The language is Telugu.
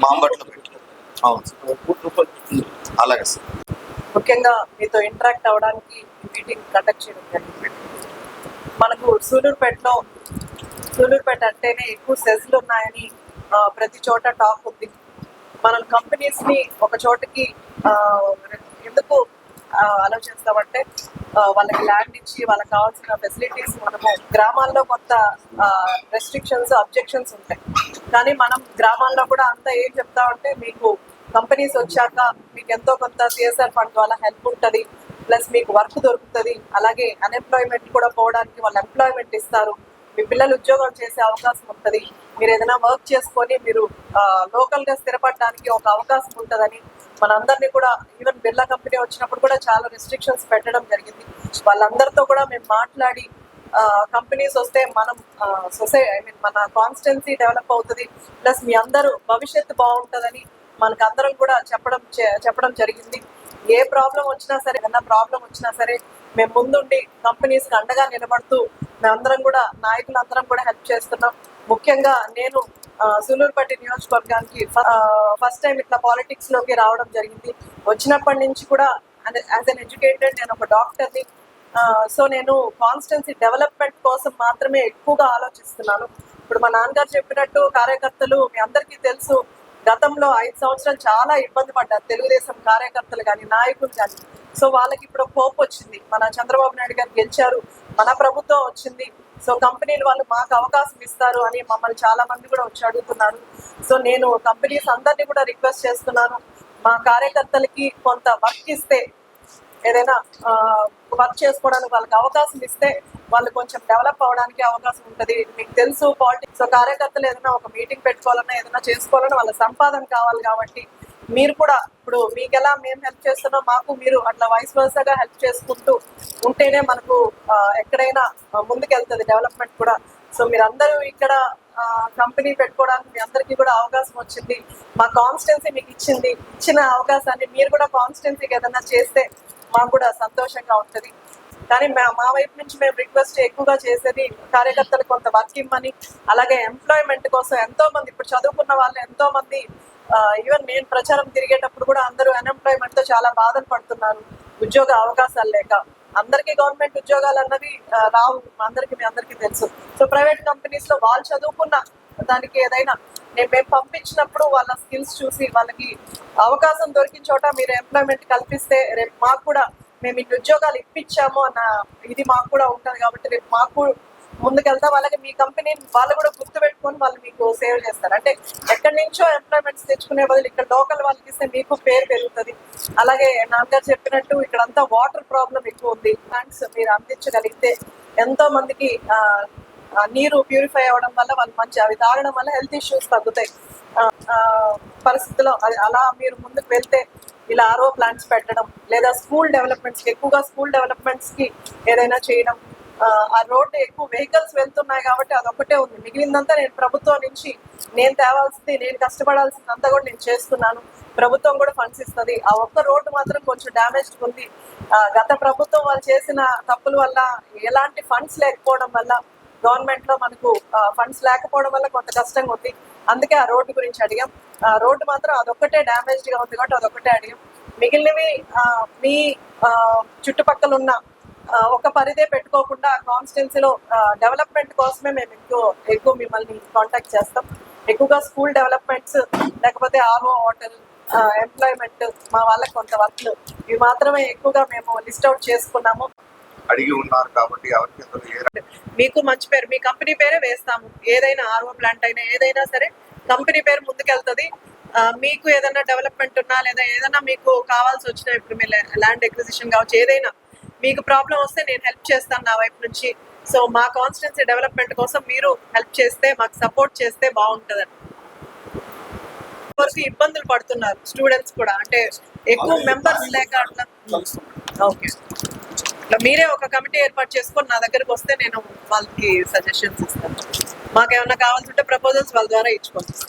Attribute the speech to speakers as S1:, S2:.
S1: మాంబట్లో పెట్టారు. అవును అలాగే సార్.
S2: ముఖ్యంగా మీతో ఇంటరాక్ట్ అవ్వడానికి మీటింగ్ కండక్ట్ చేయడం జరిగింది. మనకు సూలూరుపేట అంటేనే ఎక్కువ సెజ్లు ఉన్నాయని ప్రతి చోట టాక్ ఉంది. మనం కంపెనీస్ని ఒక చోటకి ఎందుకు అలౌ చేస్తామంటే వాళ్ళకి ల్యాండ్ ఇచ్చి వాళ్ళకి కావాల్సిన ఫెసిలిటీస్ మనము గ్రామాల్లో కొంత రెస్ట్రిక్షన్స్ అబ్జెక్షన్స్ ఉంటాయి. కానీ మనం గ్రామాల్లో కూడా అంతా ఏం చెప్తామంటే మీకు కంపెనీస్ వచ్చాక మీకు ఎంతో కొంత సిఎస్ఆర్ ఫండ్ ద్వారా హెల్ప్ ఉంటుంది, ప్లస్ మీకు వర్క్ దొరుకుతుంది, అలాగే అన్ఎంప్లాయ్మెంట్ కూడా పోవడానికి వాళ్ళు ఎంప్లాయ్మెంట్ ఇస్తారు, మీ పిల్లలు ఉద్యోగం చేసే అవకాశం ఉంటుంది, మీరు ఏదైనా వర్క్ చేసుకొని మీరు లోకల్గా స్థిరపడడానికి ఒక అవకాశం ఉంటుందని మనందరినీ కూడా ఈవెన్ బిర్లా కంపెనీ వచ్చినప్పుడు కూడా చాలా రెస్ట్రిక్షన్స్ పెట్టడం జరిగింది. వాళ్ళందరితో కూడా మేము మాట్లాడి కంపెనీస్ వస్తే మనం మన కాన్స్టెన్సీ డెవలప్ అవుతుంది, ప్లస్ మీ అందరూ భవిష్యత్తు బాగుంటుందని మనకు అందరం కూడా చెప్పడం జరిగింది. ఏ ప్రాబ్లం వచ్చినా సరే, ఏదన్నా ప్రాబ్లం వచ్చినా సరే మేము ముందుండి కంపెనీస్కి అండగా నిలబడుతూ మేమందరం కూడా నాయకులందరం కూడా హెల్ప్ చేస్తున్నాం. ముఖ్యంగా నేను సూలూరుపేట నియోజకవర్గానికి ఫస్ట్ టైం ఇట్లా పాలిటిక్స్లోకి రావడం జరిగింది. వచ్చినప్పటి నుంచి కూడా యాజ్ అన్ ఎడ్యుకేటెడ్ నేను ఒక డాక్టర్ని. సో నేను కాన్స్టెన్సీ డెవలప్మెంట్ కోసం మాత్రమే ఎక్కువగా ఆలోచిస్తున్నాను. ఇప్పుడు మా నాన్నగారు చెప్పినట్టు కార్యకర్తలు మీ అందరికీ తెలుసు, గతంలో 5 సంవత్సరాలు చాలా ఇబ్బంది పడ్డారు తెలుగుదేశం కార్యకర్తలు కానీ నాయకులు కానీ. సో వాళ్ళకి ఇప్పుడు హోప్ వచ్చింది, మన చంద్రబాబు నాయుడు గారు గెలిచారు, మన ప్రభుత్వం వచ్చింది, సో కంపెనీలు వాళ్ళు మాకు అవకాశం ఇస్తారు అని మమ్మల్ని చాలా మంది కూడా వచ్చి అడుగుతున్నారు. సో నేను కంపెనీస్ అందరినీ కూడా రిక్వెస్ట్ చేస్తున్నాను, మా కార్యకర్తలకి కొంత వర్క్ ఇస్తే, ఏదైనా వర్క్ చేసుకోవడానికి వాళ్ళకి అవకాశం ఇస్తే వాళ్ళు కొంచెం డెవలప్ అవ్వడానికి అవకాశం ఉంటుంది. మీకు తెలుసు పాలిటిక్స్ కార్యకర్తలు ఏదైనా ఒక మీటింగ్ పెట్టుకోవాలన్నా ఏదైనా చేసుకోవాలన్నా వాళ్ళ సంపాదన కావాలి. కాబట్టి మీరు కూడా ఇప్పుడు మీకు ఎలా మేము హెల్ప్ చేస్తున్నాం, మాకు మీరు అట్లా వైస్ వర్సాగా హెల్ప్ చేసుకుంటూ ఉంటేనే మనకు ఎక్కడైనా ముందుకెళ్తుంది డెవలప్మెంట్ కూడా. సో మీరందరూ ఇక్కడ కంపెనీ పెట్టుకోవడానికి మీ అందరికీ కూడా అవకాశం వచ్చింది, మా కాన్స్టెన్సీ మీకు ఇచ్చిన అవకాశాన్ని మీరు కూడా కాన్స్టెన్సీకి ఏదైనా చేస్తే మాకు కూడా సంతోషంగా ఉంటుంది. కానీ మా వైపు నుంచి మేము రిక్వెస్ట్ ఎక్కువగా చేసేది కార్యకర్తలు కొంత వర్క్ ఇమ్మని, అలాగే ఎంప్లాయ్మెంట్ కోసం ఎంతో మంది ఇప్పుడు చదువుకున్న వాళ్ళు ఎంతో మంది ఈవెన్ నేను ప్రచారం తిరిగేటప్పుడు కూడా అందరూ అన్ఎంప్లాయ్మెంట్ తో చాలా బాధలు పడుతున్నారు, ఉద్యోగ అవకాశాలు లేక. అందరికీ గవర్నమెంట్ ఉద్యోగాలు అన్నవి రావు, మీ అందరికీ తెలుసు. సో ప్రైవేట్ కంపెనీస్ లో వాళ్ళు చదువుకున్న దానికి ఏదైనా మేము పంపించినప్పుడు వాళ్ళ స్కిల్స్ చూసి వాళ్ళకి అవకాశం దొరికిన చోట మీరు ఎంప్లాయ్మెంట్ కల్పిస్తే రేపు మాకు కూడా మేము ఇన్ని ఉద్యోగాలు ఇప్పించాము అన్న ఇది మాకు కూడా ఉంటుంది. కాబట్టి రేపు మాకు ముందుకెళ్తాం. అలాగే మీ కంపెనీని వాళ్ళు కూడా గుర్తుపెట్టుకొని వాళ్ళు మీకు సేవ్ చేస్తారు. అంటే ఎక్కడి నుంచో ఎంప్లాయ్మెంట్స్ తెచ్చుకునే బదులు ఇక్కడ లోకల్ వాళ్ళకి ఇస్తే మీకు పేరు పెరుగుతుంది. అలాగే నాన్నగారు చెప్పినట్టు ఇక్కడంతా వాటర్ ప్రాబ్లం ఎక్కువ ఉంది. ప్లాంట్స్ మీరు అందించగలిగితే ఎంతో మందికి నీరు ప్యూరిఫై అవ్వడం వల్ల వాళ్ళు అవి తాగడం వల్ల హెల్త్ ఇష్యూస్ తగ్గుతాయి. పరిస్థితుల్లో అలా మీరు ముందుకు వెళ్తే ఇలా ఆర్ఓ ప్లాంట్స్ పెట్టడం, లేదా స్కూల్ డెవలప్మెంట్స్ కి ఏదైనా చేయడం. ఆ రోడ్డు ఎక్కువ వెహికల్స్ వెళ్తున్నాయి కాబట్టి అదొక్కటే ఉంది, మిగిలిందంతా నేను ప్రభుత్వం నుంచి నేను తేవాల్సింది, నేను కష్టపడాల్సిందంతా కూడా నేను చేస్తున్నాను. ప్రభుత్వం కూడా ఫండ్స్ ఇస్తుంది. ఆ ఒక్క రోడ్డు మాత్రం కొంచెం డ్యామేజ్ ఉంది. గత ప్రభుత్వం వాళ్ళు చేసిన తప్పుల వల్ల, ఎలాంటి ఫండ్స్ లేకపోవడం వల్ల, గవర్నమెంట్ లో మనకు ఫండ్స్ లేకపోవడం వల్ల కొంత కష్టంగా ఉంది. అందుకే ఆ రోడ్డు గురించి అడిగాం. రోడ్డు మాత్రం అదొక్కటే డ్యామేజ్డ్ గా ఉంది కాబట్టి అదొక్కటే అడిగాం. మిగిలినవి మీ చుట్టుపక్కల ఉన్న ఒక పరిధే పెట్టుకోకుండా కాన్స్టిట్యున్సీలో డెవలప్మెంట్ కోసమే మేము ఎక్కువ మిమ్మల్ని కాంటాక్ట్ చేస్తాం. ఎక్కువగా స్కూల్ డెవలప్మెంట్స్, లేకపోతే ఆర్ఓ వాటర్, ఎంప్లాయ్మెంట్, మా వాళ్ళకి కొంత వర్క్లు, ఇవి మాత్రమే ఎక్కువగా మేము లిస్ట్ అవుట్ చేసుకున్నాము.
S1: అడిగి ఉన్నారు కాబట్టి
S2: మీకు మంచి పేరు, మీ కంపెనీ పేరే వేస్తాము. ఏదైనా ఆర్ఓ ప్లాంట్ అయినా ఏదైనా సరే కంపెనీ పేరు ముందుకెళ్తుంది. మీకు ఏదైనా డెవలప్మెంట్ ఉన్నా, లేదా ఏదైనా మీకు కావాల్సి వచ్చినా, ఇప్పుడు మీ ల్యాండ్ ఎక్విజిషన్ కావచ్చు, ఏదైనా మీకు ప్రాబ్లం వస్తే నేను హెల్ప్ చేస్తాను నా వైపు నుంచి. సో మా కాన్స్టిట్యున్సీ డెవలప్మెంట్ కోసం మీరు హెల్ప్ చేస్తే, మాకు సపోర్ట్ చేస్తే బాగుంటుందని. వరకు ఇబ్బందులు పడుతున్నారు స్టూడెంట్స్ కూడా, అంటే ఎక్కువ మెంబర్స్ లేక అట్లా. ఓకే, మీరే ఒక కమిటీ ఏర్పాటు చేసుకొని నా దగ్గరకు వస్తే నేను వాళ్ళకి సజెషన్స్ ఇస్తాను. మాకేమన్నా కావాల్సి ఉంటే ప్రపోజల్స్ వాళ్ళ ద్వారా ఇచ్చుకోవచ్చు.